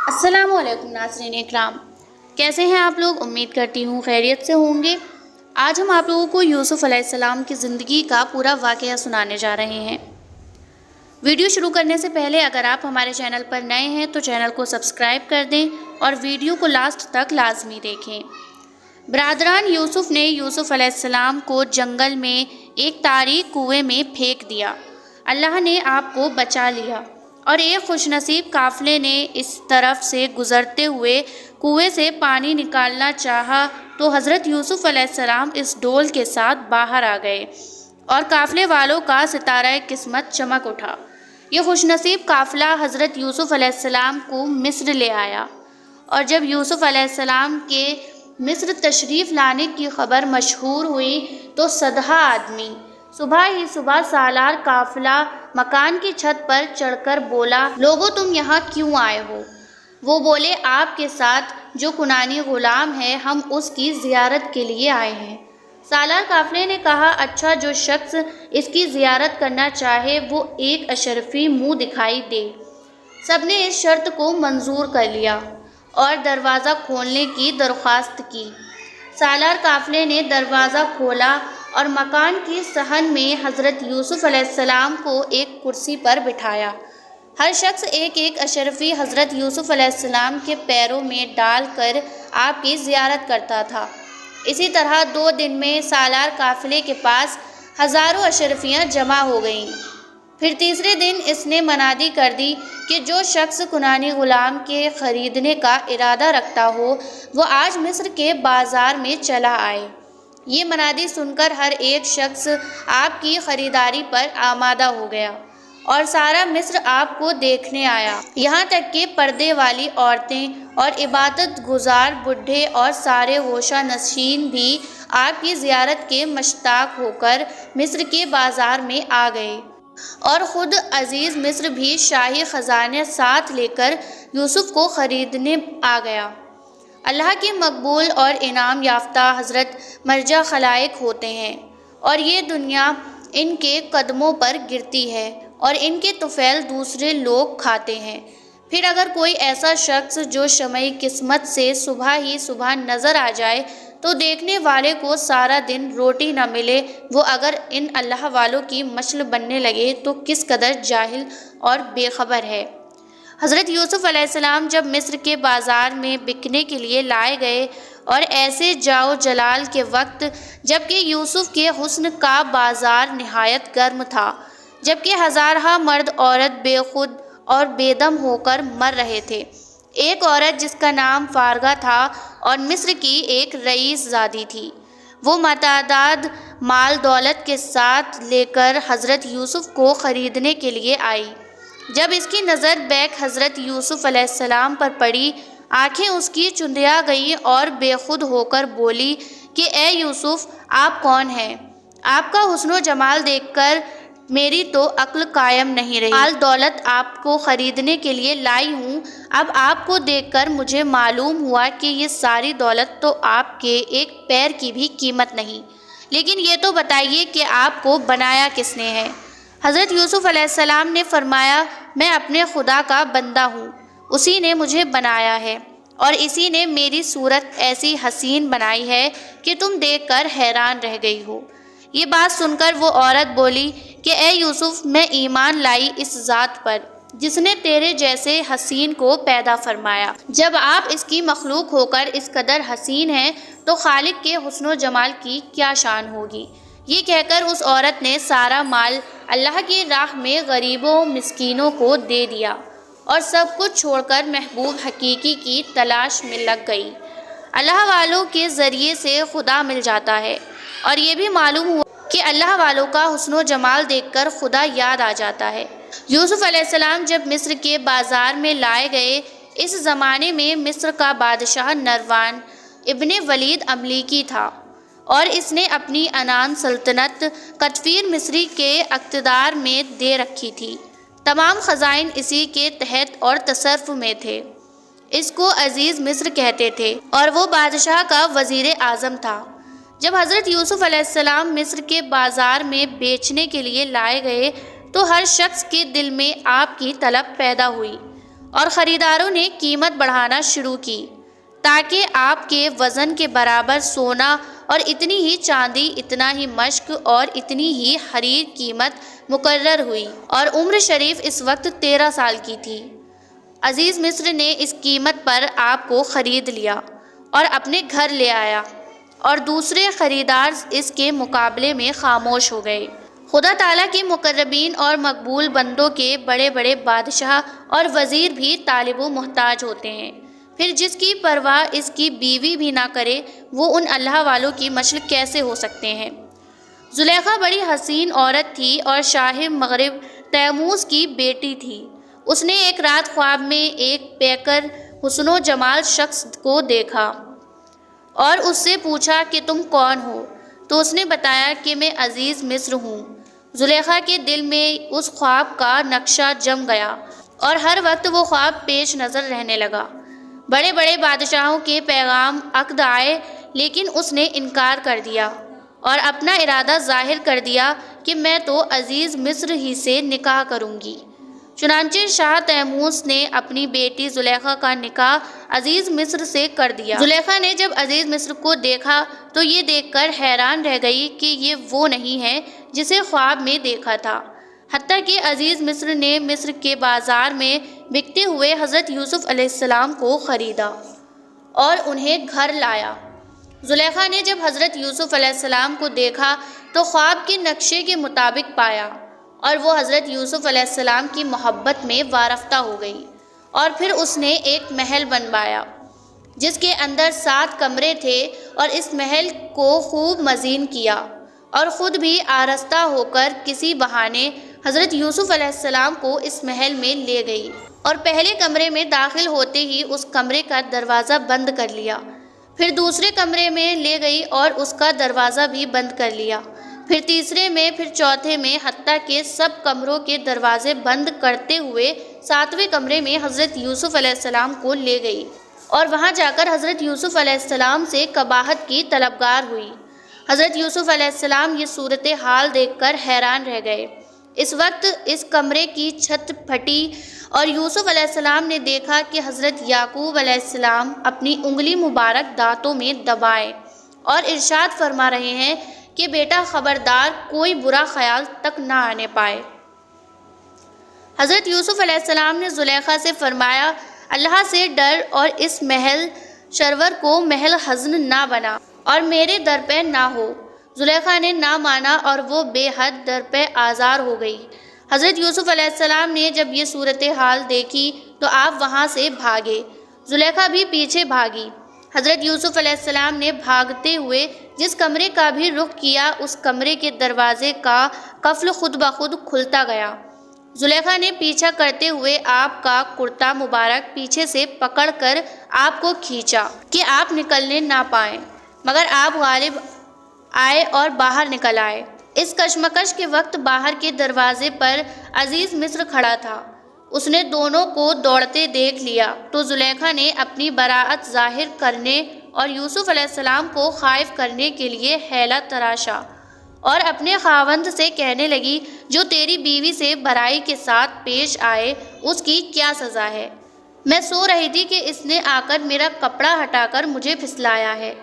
السلام علیکم ناظرین اکرام، کیسے ہیں آپ لوگ؟ امید کرتی ہوں خیریت سے ہوں گے۔ آج ہم آپ لوگوں کو یوسف علیہ السلام کی زندگی کا پورا واقعہ سنانے جا رہے ہیں۔ ویڈیو شروع کرنے سے پہلے اگر آپ ہمارے چینل پر نئے ہیں تو چینل کو سبسکرائب کر دیں اور ویڈیو کو لاسٹ تک لازمی دیکھیں۔ برادران یوسف نے یوسف علیہ السلام کو جنگل میں ایک تاریک کنویں میں پھینک دیا۔ اللہ نے آپ کو بچا لیا اور ایک خوش نصیب قافلے نے اس طرف سے گزرتے ہوئے کنویں سے پانی نکالنا چاہا تو حضرت یوسف علیہ السلام اس ڈول کے ساتھ باہر آ گئے اور قافلے والوں کا ستارہ قسمت چمک اٹھا۔ یہ خوش نصیب قافلہ حضرت یوسف علیہ السلام کو مصر لے آیا، اور جب یوسف علیہ السلام کے مصر تشریف لانے کی خبر مشہور ہوئی تو 100 آدمی صبح ہی صبح سالار قافلہ مکان کی چھت پر چڑھ کر بولا، لوگو تم یہاں کیوں آئے ہو؟ وہ بولے، آپ کے ساتھ جو کنانی غلام ہے ہم اس کی زیارت کے لیے آئے ہیں۔ سالار قافلے نے کہا، اچھا، جو شخص اس کی زیارت کرنا چاہے وہ ایک اشرفی منہ دکھائی دے۔ سب نے اس شرط کو منظور کر لیا اور دروازہ کھولنے کی درخواست کی۔ سالار قافلے نے دروازہ کھولا اور مکان کی صحن میں حضرت یوسف علیہ السلام کو ایک کرسی پر بٹھایا۔ ہر شخص ایک ایک اشرفی حضرت یوسف علیہ السلام کے پیروں میں ڈال کر آپ کی زیارت کرتا تھا۔ اسی طرح 2 دن میں سالار قافلے کے پاس ہزاروں اشرفیاں جمع ہو گئیں۔ پھر تیسرے دن اس نے منادی کر دی کہ جو شخص کنانی غلام کے خریدنے کا ارادہ رکھتا ہو وہ آج مصر کے بازار میں چلا آئے۔ یہ منادی سن کر ہر ایک شخص آپ کی خریداری پر آمادہ ہو گیا اور سارا مصر آپ کو دیکھنے آیا، یہاں تک کہ پردے والی عورتیں اور عبادت گزار بوڑھے اور سارے ہوشہ نشین بھی آپ کی زیارت کے مشتاق ہو کر مصر کے بازار میں آ گئے، اور خود عزیز مصر بھی شاہی خزانے ساتھ لے کر یوسف کو خریدنے آ گیا۔ اللہ کے مقبول اور انعام یافتہ حضرت مرجع خلائق ہوتے ہیں، اور یہ دنیا ان کے قدموں پر گرتی ہے اور ان کے طفیل دوسرے لوگ کھاتے ہیں۔ پھر اگر کوئی ایسا شخص جو شمع قسمت سے صبح ہی صبح نظر آ جائے تو دیکھنے والے کو سارا دن روٹی نہ ملے، وہ اگر ان اللہ والوں کی مثل بننے لگے تو کس قدر جاہل اور بے خبر ہے۔ حضرت یوسف علیہ السلام جب مصر کے بازار میں بکنے کے لیے لائے گئے اور ایسے جاؤ جلال کے وقت جبکہ یوسف کے حسن کا بازار نہایت گرم تھا، جبکہ ہزارہ مرد عورت بے خود اور بے دم ہو کر مر رہے تھے، ایک عورت جس کا نام فارغہ تھا اور مصر کی ایک رئیس زادی تھی، وہ متعدد مال دولت کے ساتھ لے کر حضرت یوسف کو خریدنے کے لیے آئی۔ جب اس کی نظر بیک حضرت یوسف علیہ السلام پر پڑی، آنکھیں اس کی چندیا گئیں اور بے خود ہو کر بولی کہ اے یوسف، آپ کون ہیں؟ آپ کا حسن و جمال دیکھ کر میری تو عقل قائم نہیں رہی۔ مال دولت آپ کو خریدنے کے لیے لائی ہوں، اب آپ کو دیکھ کر مجھے معلوم ہوا کہ یہ ساری دولت تو آپ کے ایک پیر کی بھی قیمت نہیں، لیکن یہ تو بتائیے کہ آپ کو بنایا کس نے ہے؟ حضرت یوسف علیہ السلام نے فرمایا، میں اپنے خدا کا بندہ ہوں، اسی نے مجھے بنایا ہے اور اسی نے میری صورت ایسی حسین بنائی ہے کہ تم دیکھ کر حیران رہ گئی ہو۔ یہ بات سن کر وہ عورت بولی کہ اے یوسف، میں ایمان لائی اس ذات پر جس نے تیرے جیسے حسین کو پیدا فرمایا۔ جب آپ اس کی مخلوق ہو کر اس قدر حسین ہیں تو خالق کے حسن و جمال کی کیا شان ہوگی؟ یہ کہہ کر اس عورت نے سارا مال اللہ کی راہ میں غریبوں مسکینوں کو دے دیا اور سب کچھ چھوڑ کر محبوب حقیقی کی تلاش میں لگ گئی۔ اللہ والوں کے ذریعے سے خدا مل جاتا ہے، اور یہ بھی معلوم ہوا کہ اللہ والوں کا حسن و جمال دیکھ کر خدا یاد آ جاتا ہے۔ یوسف علیہ السلام جب مصر کے بازار میں لائے گئے، اس زمانے میں مصر کا بادشاہ نروان ابن ولید املیکی تھا، اور اس نے اپنی عنان سلطنت قطفیر مصری کے اقتدار میں دے رکھی تھی۔ تمام خزائن اسی کے تحت اور تصرف میں تھے۔ اس کو عزیز مصر کہتے تھے اور وہ بادشاہ کا وزیر اعظم تھا۔ جب حضرت یوسف علیہ السلام مصر کے بازار میں بیچنے کے لیے لائے گئے تو ہر شخص کے دل میں آپ کی طلب پیدا ہوئی، اور خریداروں نے قیمت بڑھانا شروع کی تاکہ آپ کے وزن کے برابر سونا اور اتنی ہی چاندی، اتنا ہی مشق اور اتنی ہی حریر قیمت مقرر ہوئی، اور عمر شریف اس وقت 13 سال کی تھی۔ عزیز مصر نے اس قیمت پر آپ کو خرید لیا اور اپنے گھر لے آیا، اور دوسرے خریدار اس کے مقابلے میں خاموش ہو گئے۔ خدا تعالیٰ کے مقربین اور مقبول بندوں کے بڑے بڑے بادشاہ اور وزیر بھی طالب و محتاج ہوتے ہیں، پھر جس کی پرواہ اس کی بیوی بھی نہ کرے وہ ان اللہ والوں کی مثل کیسے ہو سکتے ہیں؟ زلیخا بڑی حسین عورت تھی اور شاہ مغرب تیموز کی بیٹی تھی۔ اس نے ایک رات خواب میں ایک پیکر حسن و جمال شخص کو دیکھا اور اس سے پوچھا کہ تم کون ہو؟ تو اس نے بتایا کہ میں عزیز مصر ہوں۔ زلیخا کے دل میں اس خواب کا نقشہ جم گیا اور ہر وقت وہ خواب پیش نظر رہنے لگا۔ بڑے بڑے بادشاہوں کے پیغام عقد آئے، لیکن اس نے انکار کر دیا اور اپنا ارادہ ظاہر کر دیا کہ میں تو عزیز مصر ہی سے نکاح کروں گی۔ چنانچہ شاہ تیموز نے اپنی بیٹی زلیخا کا نکاح عزیز مصر سے کر دیا۔ زلیخا نے جب عزیز مصر کو دیکھا تو یہ دیکھ کر حیران رہ گئی کہ یہ وہ نہیں ہے جسے خواب میں دیکھا تھا، حتیٰ کہ عزیز مصر نے مصر کے بازار میں بکتے ہوئے حضرت یوسف علیہ السلام کو خریدا اور انہیں گھر لایا۔ زلیخا نے جب حضرت یوسف علیہ السلام کو دیکھا تو خواب کے نقشے کے مطابق پایا، اور وہ حضرت یوسف علیہ السلام کی محبت میں وارفتہ ہو گئی، اور پھر اس نے ایک محل بنوایا جس کے اندر 7 کمرے تھے، اور اس محل کو خوب مزین کیا، اور خود بھی آراستہ ہو کر کسی بہانے حضرت یوسف علیہ السلام کو اس محل میں لے گئی، اور پہلے کمرے میں داخل ہوتے ہی اس کمرے کا دروازہ بند کر لیا، پھر دوسرے کمرے میں لے گئی اور اس کا دروازہ بھی بند کر لیا، پھر تیسرے میں، پھر چوتھے میں، حتیٰ کہ سب کمروں کے دروازے بند کرتے ہوئے 7ویں کمرے میں حضرت یوسف علیہ السلام کو لے گئی، اور وہاں جا کر حضرت یوسف علیہ السلام سے قباحت کی طلبگار ہوئی۔ حضرت یوسف علیہ السلام یہ صورتحال دیکھ کر حیران رہ گئے۔ اس وقت اس کمرے کی چھت پھٹی اور یوسف علیہ السلام نے دیکھا کہ حضرت یعقوب علیہ السلام اپنی انگلی مبارک دانتوں میں دبائے اور ارشاد فرما رہے ہیں کہ بیٹا خبردار، کوئی برا خیال تک نہ آنے پائے۔ حضرت یوسف علیہ السلام نے زلیخا سے فرمایا، اللہ سے ڈر اور اس محل شرور کو محل حزن نہ بنا اور میرے در پہ نہ ہو۔ زلیخا نے نہ مانا اور وہ بے حد در پہ آزار ہو گئی۔ حضرت یوسف علیہ السلام نے جب یہ صورتحال دیکھی تو آپ وہاں سے بھاگے، زلیخا بھی پیچھے بھاگی۔ حضرت یوسف علیہ السلام نے بھاگتے ہوئے جس کمرے کا بھی رخ کیا، اس کمرے کے دروازے کا قفل خود بخود کھلتا گیا۔ زلیخا نے پیچھا کرتے ہوئے آپ کا کرتا مبارک پیچھے سے پکڑ کر آپ کو کھینچا کہ آپ نکلنے نہ پائیں، مگر آپ غالب آئے اور باہر نکل آئے۔ اس کشمکش کے وقت باہر کے دروازے پر عزیز مصر کھڑا تھا۔ اس نے دونوں کو دوڑتے دیکھ لیا تو زلیخا نے اپنی براءت ظاہر کرنے اور یوسف علیہ السلام کو خائف کرنے کے لیے حیلہ تراشا اور اپنے خاوند سے کہنے لگی، جو تیری بیوی سے برائی کے ساتھ پیش آئے اس کی کیا سزا ہے؟ میں سو رہی تھی کہ اس نے آ کر میرا کپڑا ہٹا کر مجھے پھسلایا ہے،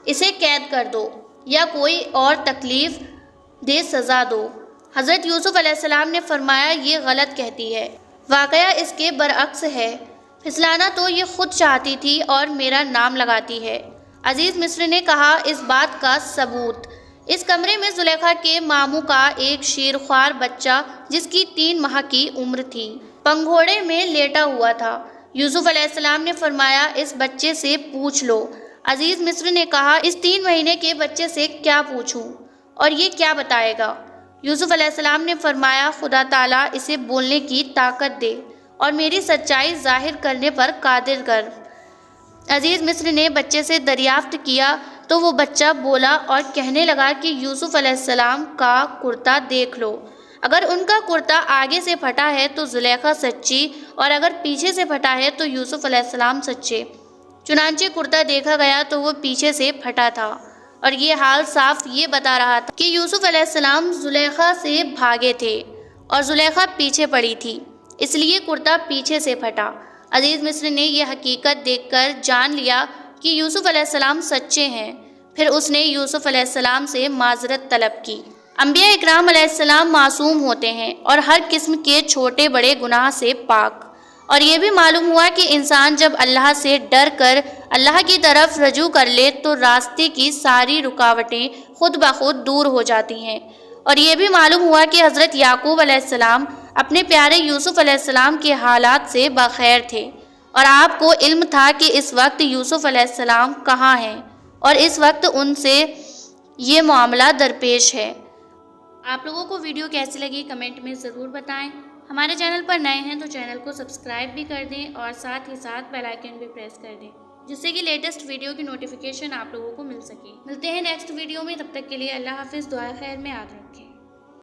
اسے قید کر دو یا کوئی اور تکلیف دے سزا دو۔ حضرت یوسف علیہ السلام نے فرمایا، یہ غلط کہتی ہے، واقعہ اس کے برعکس ہے، پھسلانا تو یہ خود چاہتی تھی اور میرا نام لگاتی ہے۔ عزیز مصر نے کہا، اس بات کا ثبوت؟ اس کمرے میں زلیخا کے ماموں کا ایک شیرخوار بچہ جس کی 3 ماہ کی عمر تھی پنگھوڑے میں لیٹا ہوا تھا۔ یوسف علیہ السلام نے فرمایا، اس بچے سے پوچھ لو۔ عزیز مصر نے کہا، اس 3 مہینے کے بچے سے کیا پوچھوں اور یہ کیا بتائے گا؟ یوسف علیہ السلام نے فرمایا، خدا تعالیٰ اسے بولنے کی طاقت دے اور میری سچائی ظاہر کرنے پر قادر کر۔ عزیز مصر نے بچے سے دریافت کیا تو وہ بچہ بولا اور کہنے لگا کہ یوسف علیہ السلام کا کرتا دیکھ لو، اگر ان کا کرتا آگے سے پھٹا ہے تو زلیخا سچی، اور اگر پیچھے سے پھٹا ہے تو یوسف علیہ السلام سچے۔ چنانچہ کرتا دیکھا گیا تو وہ پیچھے سے پھٹا تھا، اور یہ حال صاف یہ بتا رہا تھا کہ یوسف علیہ السلام زلیخا سے بھاگے تھے اور زلیخا پیچھے پڑی تھی، اس لیے کرتا پیچھے سے پھٹا۔ عزیز مصر نے یہ حقیقت دیکھ کر جان لیا کہ یوسف علیہ السلام سچے ہیں، پھر اس نے یوسف علیہ السلام سے معذرت طلب کی۔ انبیاء اکرام علیہ السلام معصوم ہوتے ہیں اور ہر قسم کے چھوٹے بڑے گناہ سے پاک، اور یہ بھی معلوم ہوا کہ انسان جب اللہ سے ڈر کر اللہ کی طرف رجوع کر لے تو راستے کی ساری رکاوٹیں خود بخود دور ہو جاتی ہیں، اور یہ بھی معلوم ہوا کہ حضرت یعقوب علیہ السلام اپنے پیارے یوسف علیہ السلام کے حالات سے بخیر تھے، اور آپ کو علم تھا کہ اس وقت یوسف علیہ السلام کہاں ہیں اور اس وقت ان سے یہ معاملہ درپیش ہے۔ آپ لوگوں کو ویڈیو کیسی لگی کمنٹ میں ضرور بتائیں۔ ہمارے چینل پر نئے ہیں تو چینل کو سبسکرائب بھی کر دیں اور ساتھ ہی ساتھ بیل آئیکن بھی پریس کر دیں، جس سے کہ لیٹسٹ ویڈیو کی نوٹیفیکیشن آپ لوگوں کو مل سکے۔ ملتے ہیں نیکسٹ ویڈیو میں، تب تک کے لیے اللہ حافظ، دعا خیر میں یاد رکھیں۔